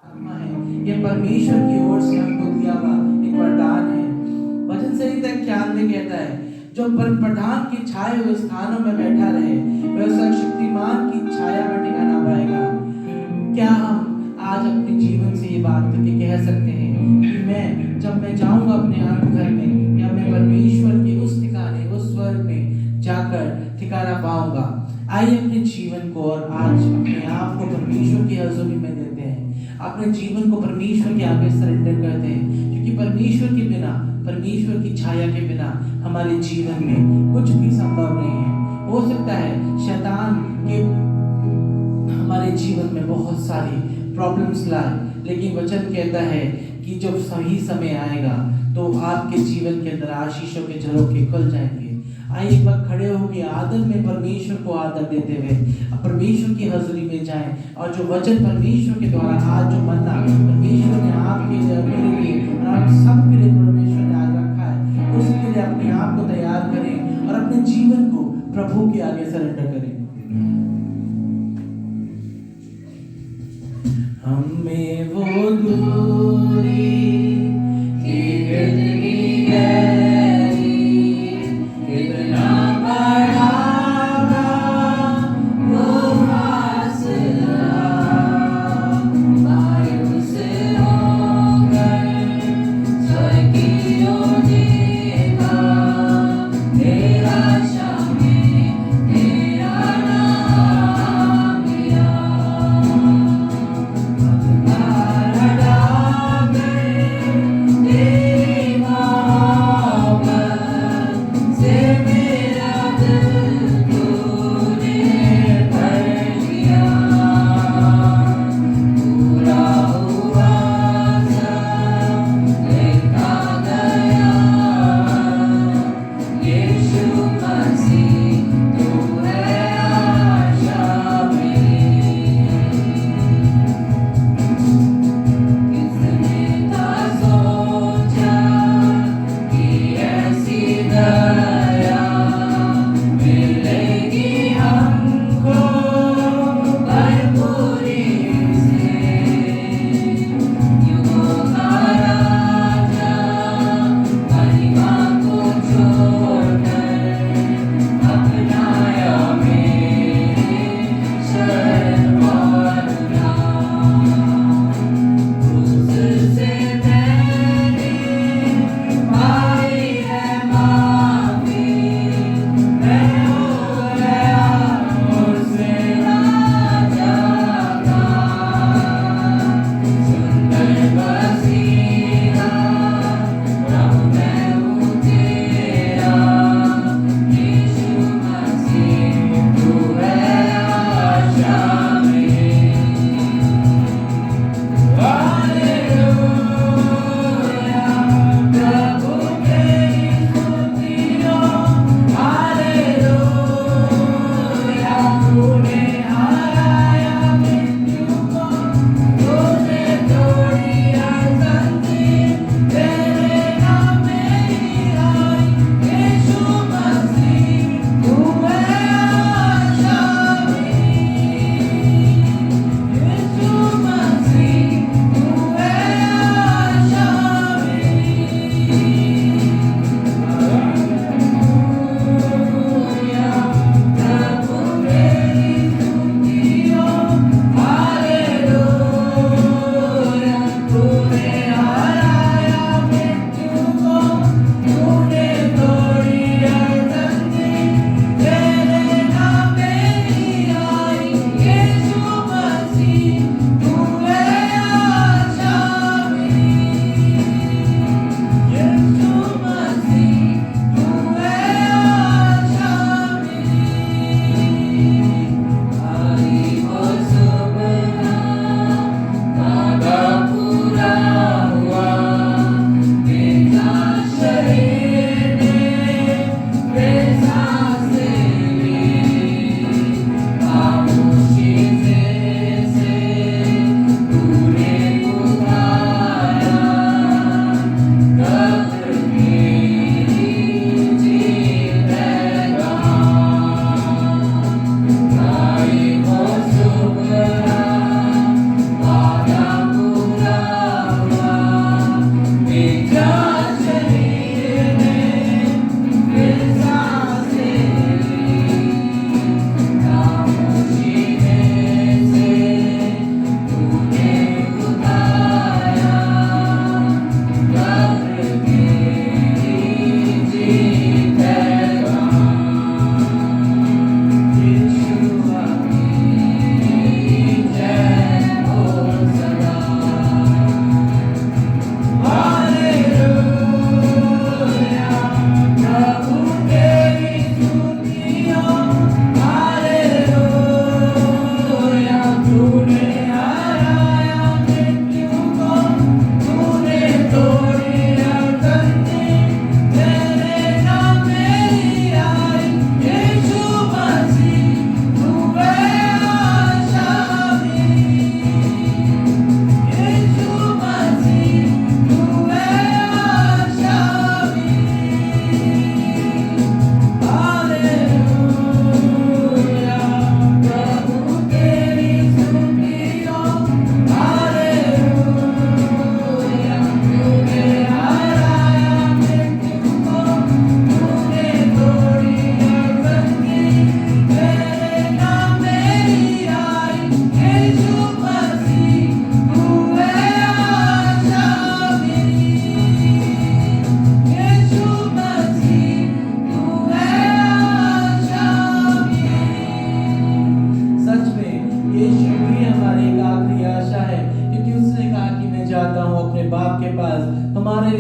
आत्मा है, ये परमेश्वर की ओर से हमको दिया हुआ एक वरदान है। वचन संहिता 91 कहता है, जो प्रधान की छाए हुए स्थानों में बैठा रहे वह सर्वशक्तिमान की छाया में ठिकाना पाएगा। क्या हम आज अपने जीवन से ये बात करके कह सकते हैं कि मैं जब मैं जाऊंगा अपने अंत घर में, या मैं परमेश्वर के उस ठिकाने, उस स्वर्ग में जाकर ठिकाना पाऊंगा? आइए अपने जीवन को और आज अपने आप को परमेश्वर की हजूरी में देते हैं, अपने जीवन को परमेश्वर के आगे सरेंडर करते हैं, क्योंकि परमेश्वर के बिना, परमेश्वर की छाया के बिना हमारे जीवन में कुछ भी संभव नहीं है। हो सकता है शैतान के हमारे जीवन में बहुत सारी प्रॉब्लम्स लाए, लेकिन वचन कहता है कि जब सही समय आएगा तो आपके जीवन के अंदर आशीषों के झरोखे खुल जाएंगे। आइए एक बार खड़े होकर आदर में परमेश्वर को आदर देते हुए परमेश्वर की हजूरी में जाएं, और जो वचन परमेश्वर के द्वारा आज जो मन्ना परमेश्वर ने आपके लिए, मेरे लिए और आप सबके लिए परमेश्वर ने आज रखा है, उसके लिए अपने आप को तैयार करें और अपने जीवन को प्रभु के आगे सरेंडर करें। हमें वो दूरी कितनी गहरी, कितना बढ़ावा वो फासला, मायूस होकर स्वर्गीयों देखा, निराशा में तेरा नाम लिया।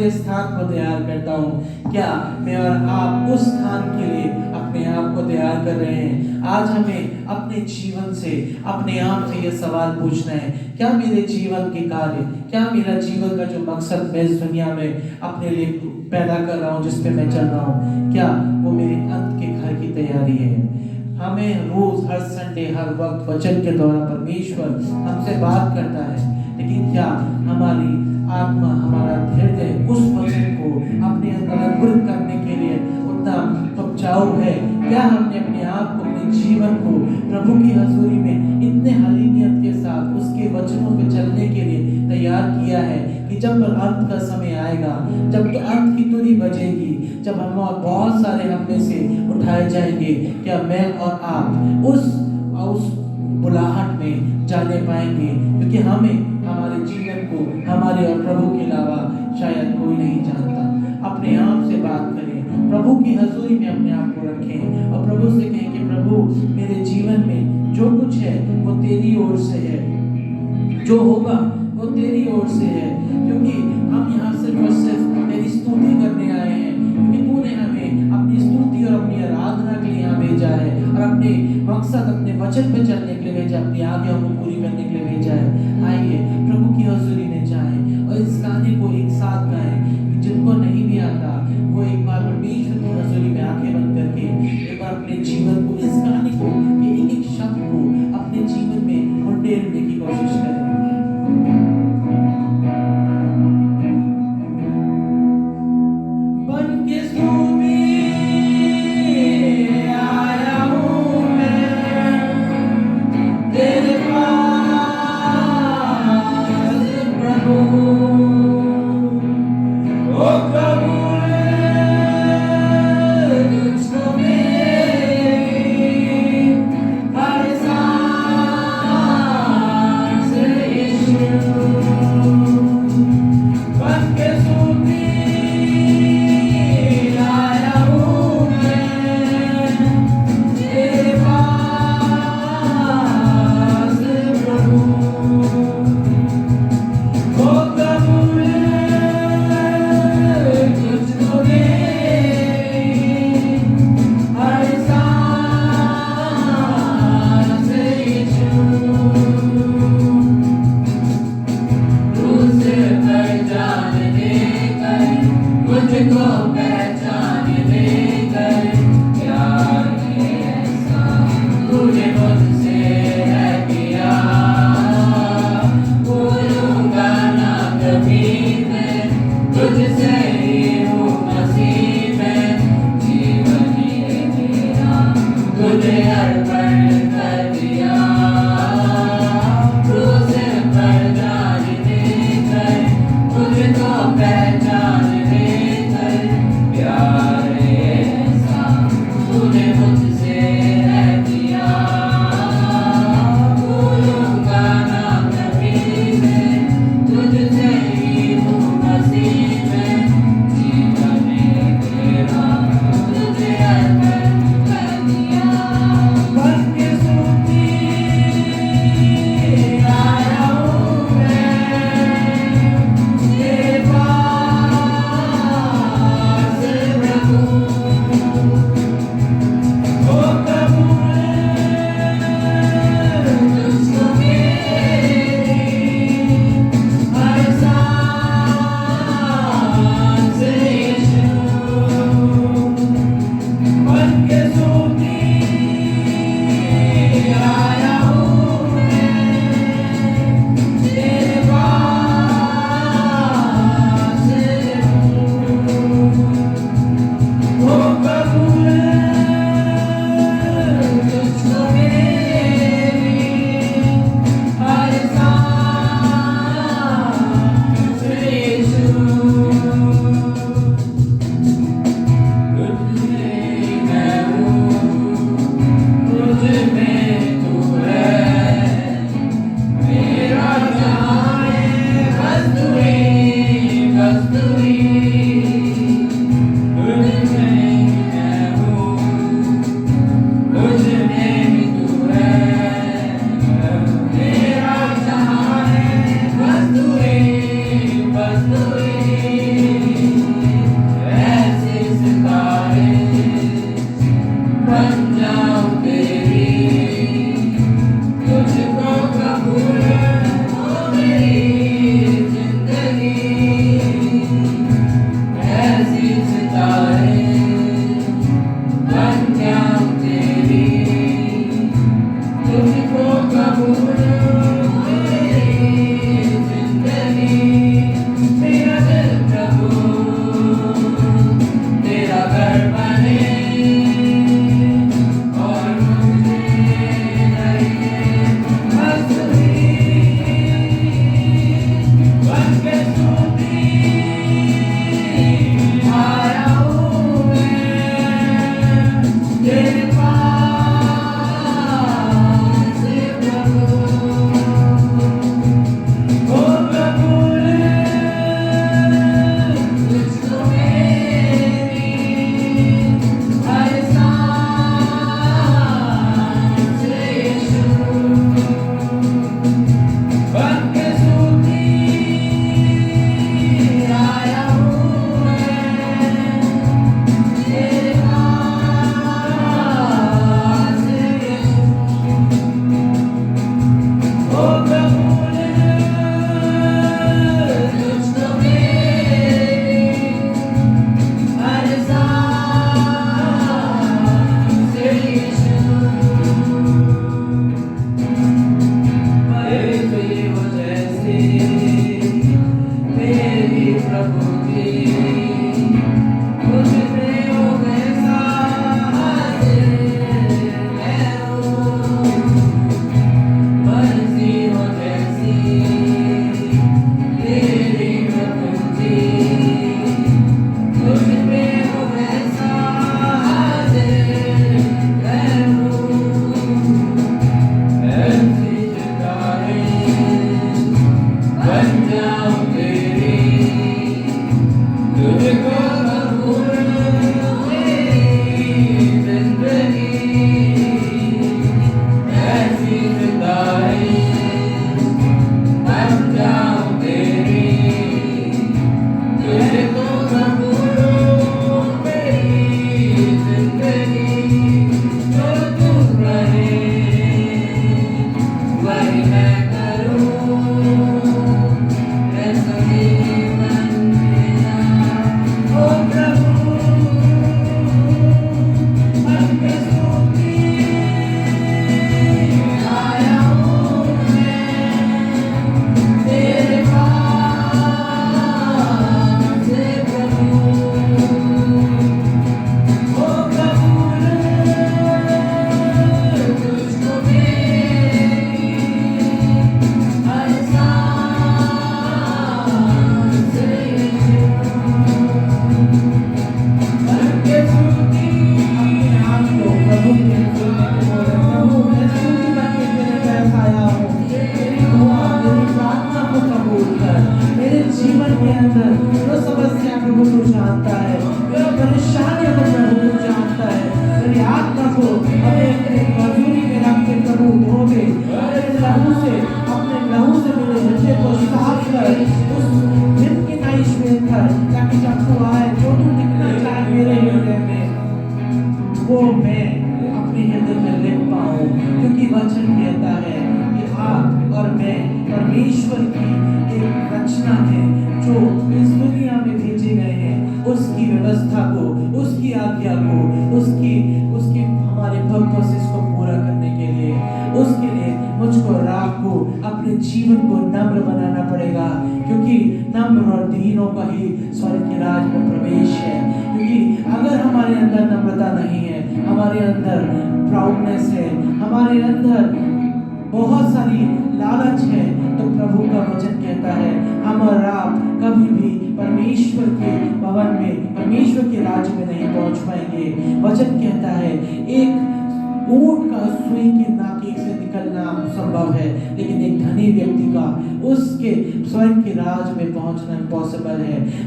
लिए स्थान को तैयार करता हूँ। क्या मैं और आप उस स्थान के लिए अपने आप को तैयार कर रहे हैं? आज हमें अपने जीवन से, अपने आप से यह सवाल पूछना है, क्या मेरे जीवन के कार्य, क्या मेरा जीवन का जो मकसद मैं इस दुनिया में अपने लिए पैदा कर रहा हूँ, जिस पे मैं चल रहा हूँ, क्या वो मेरे अंत के घर की तैयारी है? हमें रोज, हर संडे, हर वक्त वचन के द्वारा परमेश्वर हमसे बात करता है, लेकिन क्या हमारी आत्मा, हमारा हृदय उस वचन को अपने अंदर अंकुरित करने के लिए उतना उपजाऊ है? क्या हमने अपने आप को, अपने जीवन को प्रभु की हजूरी में इतने हलीमियत के साथ उसके वचनों पे चलने के लिए तैयार किया है कि जब अंत का समय आएगा, जब तो अंत की तुरी बजेगी, जब हम बहुत सारे हम में से उठाए जाएंगे, क्या मैं और आप उस बुलाहट में जाने पाएंगे? क्योंकि हमें, हमारे जीवन को, हमारे और प्रभु के अलावा शायद कोई नहीं जानता। अपने आप से बात करें, प्रभु की हजूरी में अपने आप को रखें और प्रभु से कहें कि प्रभु, मेरे जीवन में जो कुछ है वो तेरी ओर से है, जो होगा वो तेरी ओर से है, क्योंकि हम यहाँ सिर्फ और सिर्फ तेरी स्तुति करने आए हैं, क्योंकि तूने हमें अपनी स्तुति और अपनी आराधना के लिए यहाँ भेजा है और अपने मकसद, अपने वचन पे चलने के लिए भेजा, अपनी आज्ञाओं को पूरी करने के लिए भेजा है। आइए प्रभु की हजूरी में जाएं और इस गाने को एक साथ गाएं। जिनको नहीं भी आता वो एक बार परमेश्वर की हजूरी में आंखें बंद करके एक बार अपने जीवन को, इस गाने को, एक एक शब्द को अपने जीवन में उंडेरने की कोशिश करें। तेरे पास प्रभु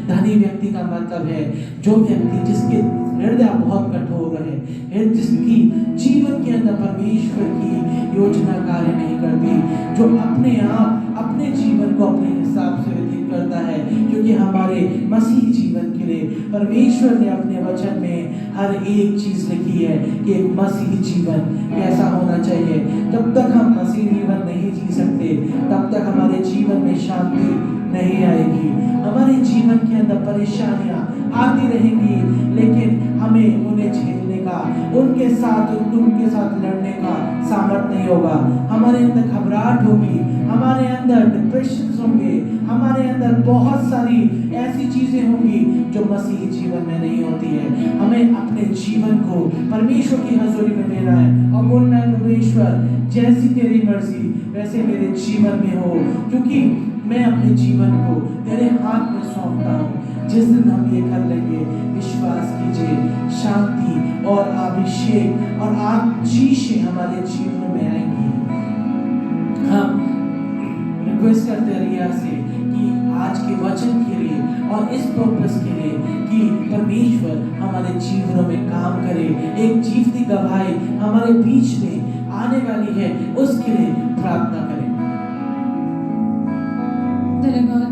धनी व्यक्ति का मतलब है जो व्यक्ति जिसके हृदय बहुत कठोर है, जिसकी जीवन के अंदर परमेश्वर की योजना कार्य नहीं करती, जो अपने आप अपने जीवन को अपने हिसाब से व्यतीत करता है। क्योंकि हमारे मसीह जीवन के लिए परमेश्वर ने अपने वचन में हर एक चीज लिखी है कि एक मसीह जीवन कैसा होना चाहिए। जब तक हम मसीह जीवन नहीं जी सकते तब तक हमारे जीवन में शांति नहीं आएगी। हमारे जीवन के अंदर परेशानियां आती रहेंगी, लेकिन हमें उन्हें झेलने का, उनके साथ लड़ने का सामर्थ्य नहीं होगा। हमारे अंदर घबराहट होगी, हमारे अंदर डिप्रेशन होंगे, हमारे अंदर बहुत सारी ऐसी चीजें होंगी जो मसीही जीवन में नहीं होती है। हमें अपने जीवन को परमेश्वर की हजूरी में लेना है और बोलना है, परमेश्वर जैसी तेरी मर्जी वैसे मेरे जीवन में हो, क्योंकि मैं अपने जीवन को तेरे हाथ में सौंपता हूँ। जिस दिन हम ये कर लेंगे, विश्वास कीजिए, शांति और अभिषेक और आशीषें हमारे जीवन में आएंगी। हम रिक्वेस्ट करते हैं रिया से कि आज के वचन के लिए और इस पर्पस के लिए कि परमेश्वर हमारे जीवनों में काम करे, एक जीवती गवाही हमारे बीच में आने वाली है, उसके लिए प्रार्थना करें। धन्यवाद